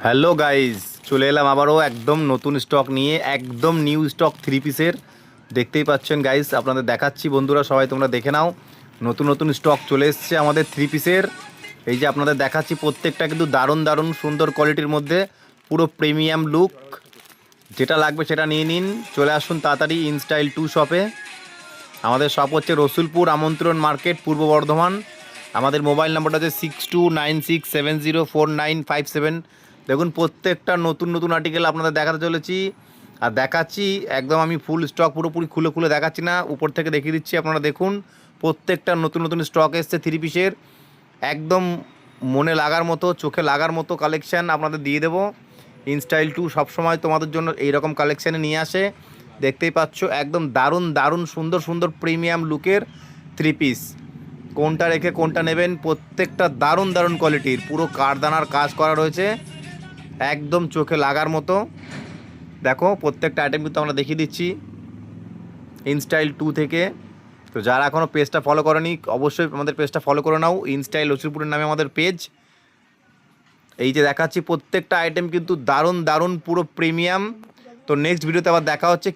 Hello guys, চলে এলাম আবারও একদম নতুন স্টক নিয়ে, একদম নিউ স্টক থ্রি পিসের। দেখতেই পাচ্ছেন গাইজ, আপনাদের দেখাচ্ছি। বন্ধুরা সবাই তোমরা দেখে নাও, নতুন নতুন স্টক চলে এসছে আমাদের থ্রি পিসের। এই যে আপনাদের দেখাচ্ছি, প্রত্যেকটা কিন্তু দারুণ দারুণ সুন্দর কোয়ালিটির মধ্যে, পুরো প্রিমিয়াম লুক। যেটা লাগবে সেটা নিয়ে নিন, চলে আসুন তাড়াতাড়ি ইনস্টাইল 2 শপে। আমাদের শপ হচ্ছে রসুলপুর আমন্ত্রণ মার্কেট, পূর্ব বর্ধমান। আমাদের মোবাইল নাম্বারটা হচ্ছে 6296704957। দেখুন প্রত্যেকটা নতুন নতুন আর্টিকেল আপনাদের দেখাতে চলেছি আর দেখাচ্ছি একদম। আমি ফুল স্টক পুরোপুরি খুলে খুলে দেখাচ্ছি না, উপর থেকে দেখিয়ে দিচ্ছি। আপনারা দেখুন প্রত্যেকটা নতুন নতুন স্টক এসছে থ্রি পিসের, একদম মনে লাগার মতো, চোখে লাগার মতো কালেকশান আপনাদের দিয়ে দেবো। ইনস্টাইল 2 সবসময় তোমাদের জন্য এইরকম কালেকশানে নিয়ে আসে। দেখতেই পাচ্ছ একদম দারুণ দারুণ সুন্দর সুন্দর প্রিমিয়াম লুকের থ্রি পিস। কোনটা রেখে কোনটা নেবেন, প্রত্যেকটা দারুণ দারুণ কোয়ালিটির, পুরো কারদানার কাজ করা রয়েছে, একদম চোখে লাগার মতো। দেখো প্রত্যেকটা আইটেম কিন্তু আমরা দেখিয়ে দিচ্ছি ইনস্টাইল 2 থেকে। তো যারা এখনও পেজটা ফলো করেনি, অবশ্যই আমাদের পেজটা ফলো করে নাও। ইনস্টাইল রসুলপুরের নামে আমাদের পেজ। এই যে দেখাচ্ছি প্রত্যেকটা আইটেম কিন্তু দারুণ দারুণ পুরো প্রিমিয়াম। তো নেক্সট ভিডিওতে আবার দেখা হচ্ছে।